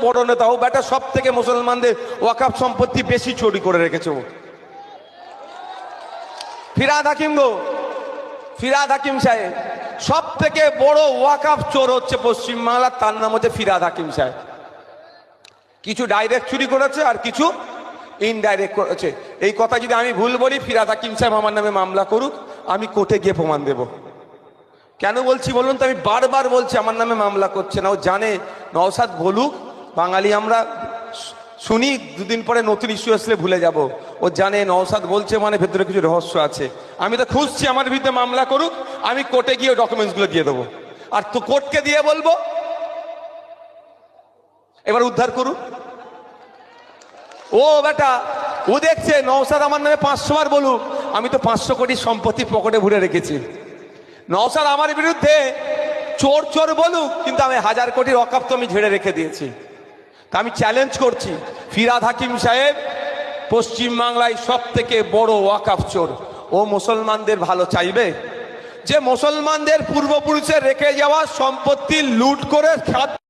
বড় নেতা, ও বেটা সব থেকে মুসলমানদের ওয়াকফ সম্পত্তি বেশি চুরি করে রেখেছে। ও ফিরহাদ হাকিম গো, ফিরহাদ হাকিম সাহেব সব থেকে বড় ওয়াকফ চোর হচ্ছে পশ্চিমবাংলার, তার নাম হচ্ছে ফিরহাদ হাকিম সাহেব। কিছু ডাইরেক্ট চুরি করেছে আর কিছু ইনডাইরেক্ট করেছে। এই কথা যদি আমি ভুল বলি, ফিরহাদ হাকিম সাহেব আমার নামে মামলা করুক, আমি কোর্টে গিয়ে প্রমাণ দেব। কেন বলছি বলুন তো, আমি বারবার বলছি আমার নামে মামলা করছে না। ও জানে নওশাদ বলুক, বাঙালি আমরা শুনি, দুদিন পরে নতুন ইস্যু আসলে ভুলে যাব। ও জানে নওশাদ বলছে মানে ভেতরে কিছু রহস্য আছে। আমি তো খুঁজছি, আমার বিরুদ্ধে মামলা করুক, আমি কোর্টে গিয়ে ডকুমেন্টসগুলো দিয়ে দেবো, আর তো কোর্টকে দিয়ে বলবো এবার উদ্ধার করুন। ও বেটা, ও দেখছে নওশাদ আমার নামে 500 বার বলুক, আমি তো 500 কোটি সম্পত্তি পকেটে ভরে রেখেছি। নওশাদ আমার বিরুদ্ধে চোর চোর বলুক, কিন্তু আমি 1000 কোটির ওয়াকফ তো আমি ঝেড়ে রেখে দিয়েছি। তা আমি চ্যালেঞ্জ করছি, ফিরহাদ হাকিম সাহেব পশ্চিমবাংলায় সব থেকে বড় ওয়াকফ চোর। ও মুসলমানদের ভালো চাইবে? যে মুসলমানদের পূর্বপুরুষের রেখে যাওয়া সম্পত্তি লুট করে